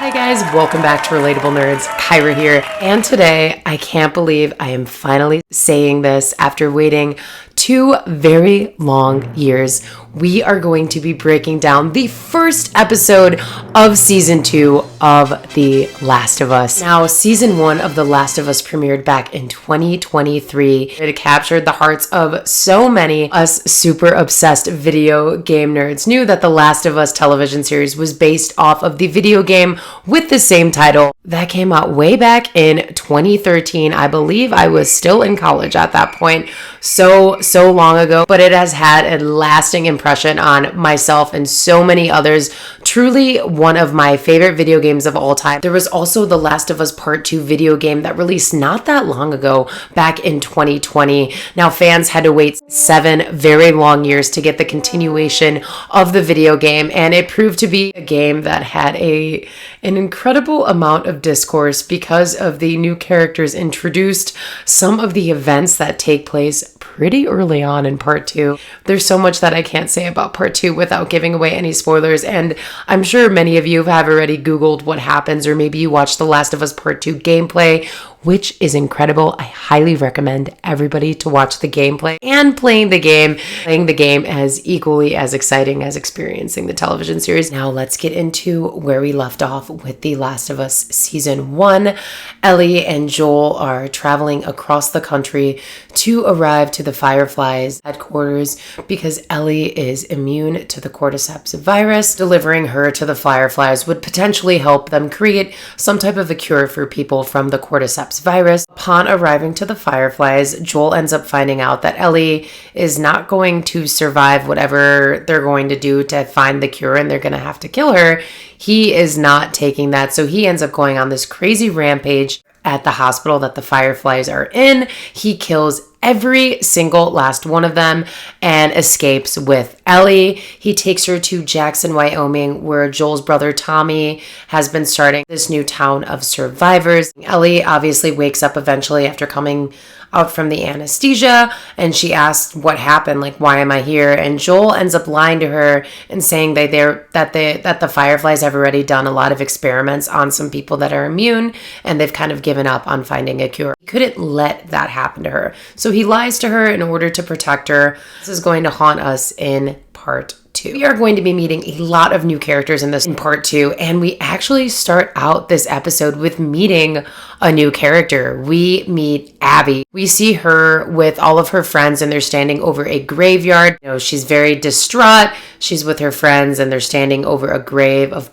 Hi guys, welcome back to Relatable Nerds. Kyra here. And today, I can't believe I am finally saying this after waiting 2 very long years. We are going to be breaking down the first episode of season 2 of The Last of Us. Now, season 1 of The Last of Us premiered back in 2023. It captured the hearts of so many. Us super obsessed video game nerds knew that The Last of Us television series was based off of the video game with the same title that came out way back in 2013. I believe I was still in college at that point. So long ago, but it has had a lasting impression on myself and so many others. Truly one of my favorite video games of all time. There was also The Last of Us Part 2 video game that released not that long ago, back in 2020. Now fans had to wait 7 very long years to get the continuation of the video game, and it proved to be a game that had an incredible amount of discourse because of the new characters introduced, some of the events that take place pretty early on in part 2. There's so much that I can't say about part 2 without giving away any spoilers, and I'm sure many of you have already Googled what happens, or maybe you watched The Last of Us Part 2 gameplay, which is incredible. I highly recommend everybody to watch the gameplay and playing the game. Playing the game as equally as exciting as experiencing the television series. Now let's get into where we left off with The Last of Us Season 1. Ellie and Joel are traveling across the country to arrive to the Fireflies headquarters because Ellie is immune to the cordyceps virus. Delivering her to the Fireflies would potentially help them create some type of a cure for people from the cordyceps virus. Upon arriving to the Fireflies, Joel ends up finding out that Ellie is not going to survive whatever they're going to do to find the cure, and they're going to have to kill her. He is not taking that, so he ends up going on this crazy rampage at the hospital that the Fireflies are in. He kills every single last one of them and escapes with Ellie. He takes her to Jackson, Wyoming, where Joel's brother Tommy has been starting this new town of survivors. Ellie obviously wakes up eventually after coming out from the anesthesia, and she asks what happened, like, why am I here? And Joel ends up lying to her and saying that the Fireflies have already done a lot of experiments on some people that are immune, and they've kind of given up on finding a cure. He couldn't let that happen to her, so he lies to her in order to protect her. This is going to haunt us in part 2. We are going to be meeting a lot of new characters in part 2, and we actually start out this episode with meeting a new character. We meet Abby. We see her with all of her friends, and they're standing over a graveyard. She's very distraught. She's with her friends, and they're standing over a grave of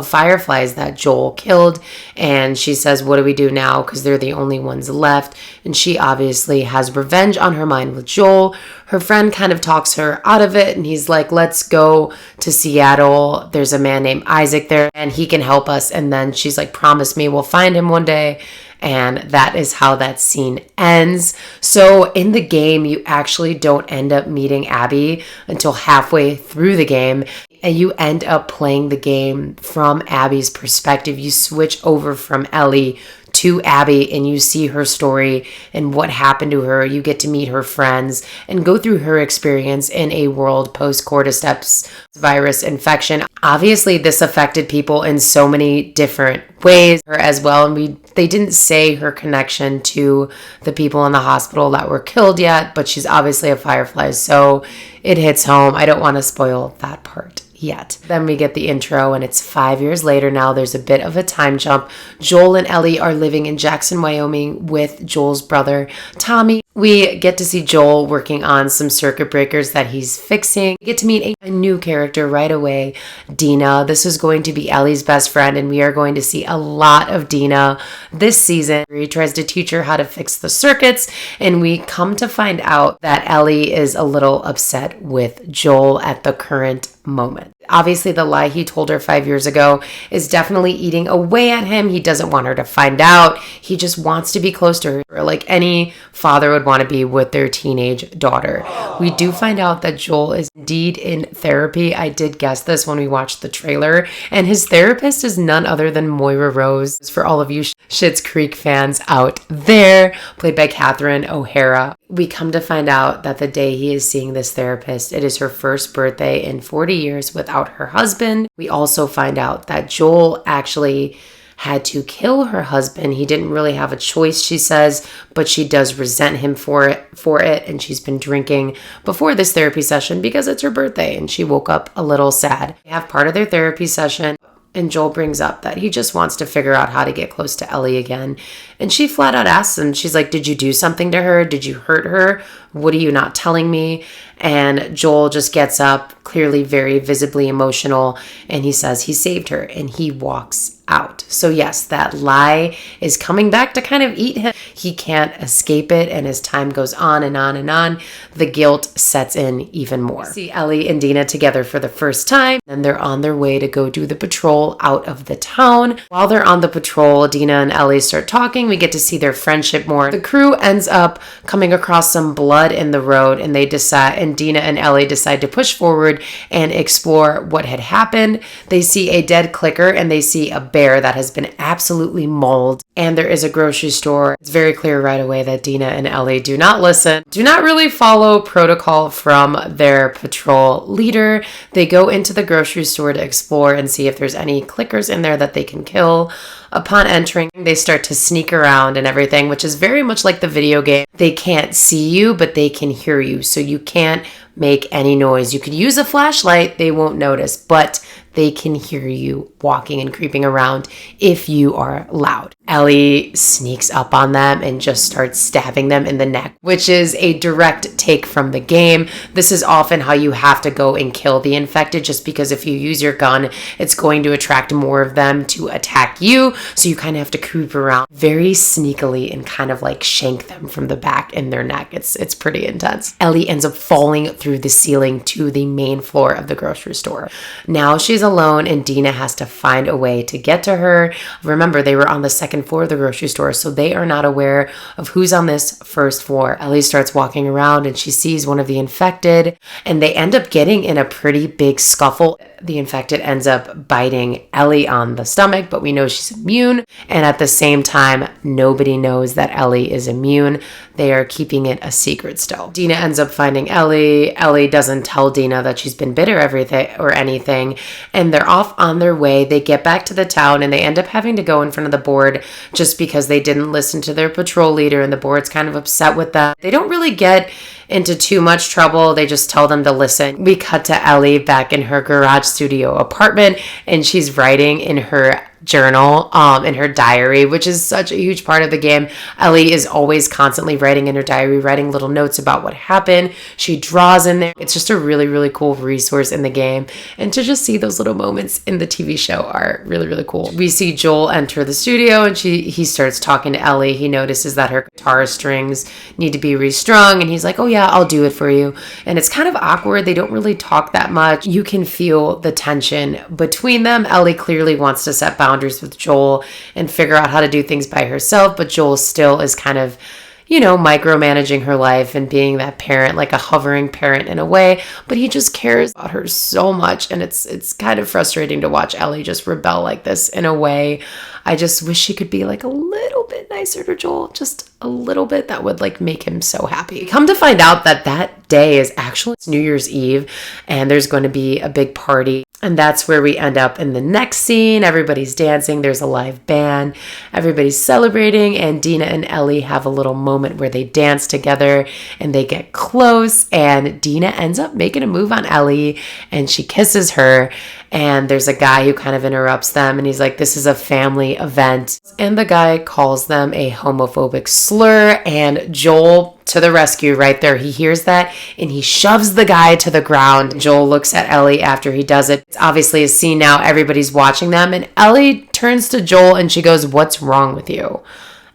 fireflies that Joel killed. And she says, what do we do now? Because they're the only ones left. And she obviously has revenge on her mind with Joel. Her friend kind of talks her out of it, and he's like, let's go to Seattle. There's a man named Isaac there, and he can help us. And then she's like, promise me we'll find him one day. And that is how that scene ends. So in the game, you actually don't end up meeting Abby until halfway through the game. And you end up playing the game from Abby's perspective. You switch over from Ellie to Abby, and you see her story and what happened to her. You get to meet her friends and go through her experience in a world post-cordyceps virus infection. Obviously, this affected people in so many different ways as well, and they didn't say her connection to the people in the hospital that were killed yet, but she's obviously a Firefly, so it hits home. I don't want to spoil that part yet. Then we get the intro, and it's 5 years later now. There's a bit of a time jump. Joel and Ellie are living in Jackson, Wyoming with Joel's brother Tommy. We get to see Joel working on some circuit breakers that he's fixing. We get to meet a new character right away, Dina. This is going to be Ellie's best friend, and we are going to see a lot of Dina this season. He tries to teach her how to fix the circuits, and we come to find out that Ellie is a little upset with Joel at the current moment. Obviously, the lie he told her 5 years ago is definitely eating away at him. He doesn't want her to find out. He just wants to be close to her, like any father would want to be with their teenage daughter. We do find out that Joel is indeed in therapy. I did guess this when we watched the trailer, and his therapist is none other than Moira Rose. For all of you Schitt's Creek fans out there, played by Catherine O'Hara. We come to find out that the day he is seeing this therapist, it is her first birthday in 40 years without her husband. We also find out that Joel actually had to kill her husband. He didn't really have a choice, she says, but she does resent him for it, and she's been drinking before this therapy session because it's her birthday, and she woke up a little sad. They have part of their therapy session, and Joel brings up that he just wants to figure out how to get close to Ellie again. And she flat out asks him, she's like, did you do something to her? Did you hurt her? What are you not telling me? And Joel just gets up, clearly very visibly emotional, and he says he saved her, and he walks out. So yes, that lie is coming back to kind of eat him. He can't escape it, and as time goes on and on and on, the guilt sets in even more. We see Ellie and Dina together for the first time, and they're on their way to go do the patrol out of the town. While they're on the patrol, Dina and Ellie start talking. We get to see their friendship more. The crew ends up coming across some blood in the road, and Dina and Ellie decide to push forward and explore what had happened. They see a dead clicker, and they see a bear that has been absolutely mauled, and there is a grocery store. It's very clear right away that Dina and Ellie do not listen, do not really follow protocol from their patrol leader. They go into the grocery store to explore and see if there's any clickers in there that they can kill. Upon entering, they start to sneak around and everything, which is very much like the video game. They can't see you, but they can hear you, so you can't make any noise. You could use a flashlight, they won't notice, but they can hear you walking and creeping around if you are loud. Ellie sneaks up on them and just starts stabbing them in the neck, which is a direct take from the game. This is often how you have to go and kill the infected, just because if you use your gun, it's going to attract more of them to attack you. So you kind of have to creep around very sneakily and kind of like shank them from the back in their neck. It's pretty intense. Ellie ends up falling through the ceiling to the main floor of the grocery store. Now she's alone, and Dina has to find a way to get to her. Remember, they were on the second floor of the grocery store, so they are not aware of who's on this first floor. Ellie starts walking around, and she sees one of the infected, and they end up getting in a pretty big scuffle. The infected ends up biting Ellie on the stomach, but we know she's immune, and at the same time, nobody knows that Ellie is immune. They are keeping it a secret still. Dina ends up finding Ellie. Ellie doesn't tell Dina that she's been bit or anything, and they're off on their way. They get back to the town, and they end up having to go in front of the board just because they didn't listen to their patrol leader, and the board's kind of upset with them. They don't really get into too much trouble. They just tell them to listen. We cut to Ellie back in her garage studio apartment, and she's writing in her journal, in her diary, which is such a huge part of the game. Ellie is always constantly writing in her diary, writing little notes about what happened. She draws in there. It's just a really, really cool resource in the game. And to just see those little moments in the TV show are really, really cool. We see Joel enter the studio, and he starts talking to Ellie. He notices that her guitar strings need to be restrung, and he's like, oh yeah, I'll do it for you. And it's kind of awkward. They don't really talk that much. You can feel the tension between them. Ellie clearly wants to set boundaries with Joel and figure out how to do things by herself, but Joel still is kind of, micromanaging her life and being that parent, like a hovering parent in a way, but he just cares about her so much, and it's kind of frustrating to watch Ellie just rebel like this in a way. I just wish she could be like a little bit nicer to Joel, just a little bit. That would like make him so happy. Come to find out that day is actually New Year's Eve, and there's going to be a big party. And that's where we end up in the next scene. Everybody's dancing. There's a live band. Everybody's celebrating. And Dina and Ellie have a little moment where they dance together and they get close. And Dina ends up making a move on Ellie, and she kisses her. And there's a guy who kind of interrupts them, and he's like, this is a family event. And the guy calls them a homophobic slur, and Joel to the rescue right there. He hears that, and he shoves the guy to the ground. Joel looks at Ellie after he does it. It's obviously a scene now. Everybody's watching them, and Ellie turns to Joel, and she goes, what's wrong with you?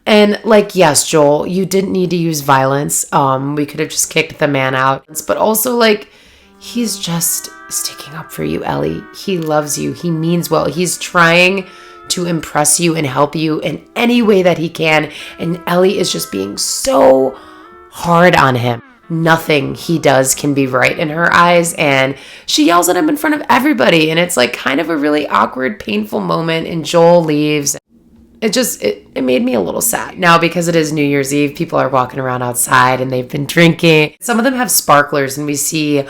And like, yes, Joel, you didn't need to use violence. We could have just kicked the man out. But also, like, he's just sticking up for you, Ellie. He loves you. He means well. He's trying to impress you and help you in any way that he can. And Ellie is just being so hard on him. Nothing he does can be right in her eyes. And she yells at him in front of everybody. And it's like kind of a really awkward, painful moment. And Joel leaves. it made me a little sad. Now, because it is New Year's Eve, people are walking around outside and they've been drinking. Some of them have sparklers, and we see a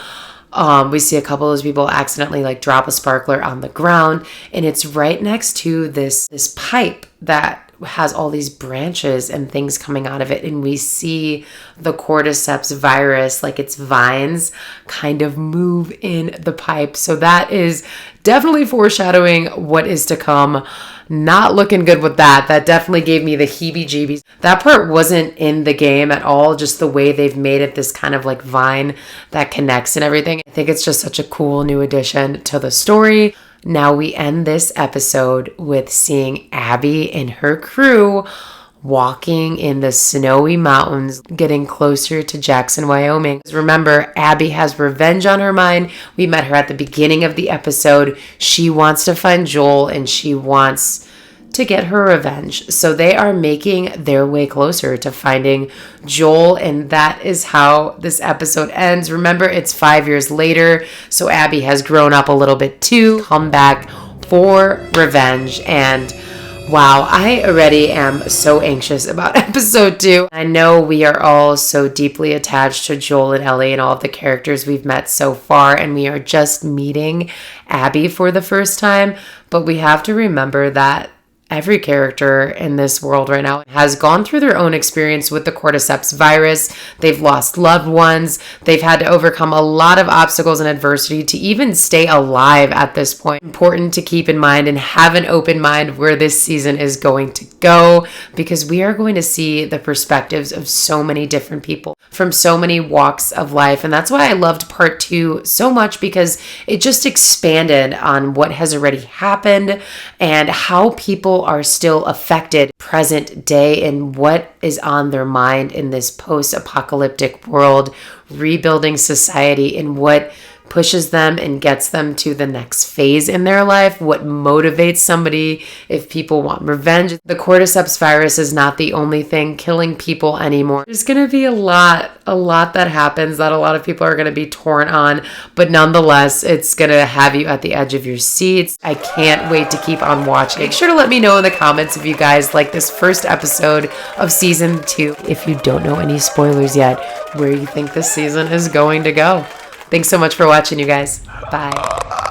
couple of those people accidentally like drop a sparkler on the ground, and it's right next to this pipe that has all these branches and things coming out of it, and we see the cordyceps virus, like its vines, kind of move in the pipe. So that is definitely foreshadowing what is to come. Not looking good with that. That definitely gave me the heebie-jeebies. That part wasn't in the game at all, just the way they've made it this kind of like vine that connects and everything. I think it's just such a cool new addition to the story. Now we end this episode with seeing Abby and her crew walking in the snowy mountains, getting closer to Jackson, Wyoming. Remember, Abby has revenge on her mind. We met her at the beginning of the episode. She wants to find Joel, and she wants to get her revenge. So they are making their way closer to finding Joel, and that is how this episode ends. Remember, it's 5 years later, so Abby has grown up a little bit too, come back for revenge. And wow, I already am so anxious about episode 2. I know we are all so deeply attached to Joel and Ellie and all of the characters we've met so far, and we are just meeting Abby for the first time, but we have to remember that every character in this world right now has gone through their own experience with the cordyceps virus. They've lost loved ones. They've had to overcome a lot of obstacles and adversity to even stay alive at this point. Important to keep in mind and have an open mind where this season is going to go, because we are going to see the perspectives of so many different people from so many walks of life. And that's why I loved part 2 so much, because it just expanded on what has already happened and how people are still affected present day and what is on their mind in this post-apocalyptic world, rebuilding society, and what pushes them and gets them to the next phase in their life, what motivates somebody if people want revenge. The cordyceps virus is not the only thing killing people anymore. There's going to be a lot that happens that a lot of people are going to be torn on, but nonetheless, it's going to have you at the edge of your seats. I can't wait to keep on watching. Make sure to let me know in the comments if you guys like this first episode of season 2. If you don't know any spoilers yet, where you think this season is going to go. Thanks so much for watching, you guys. Bye.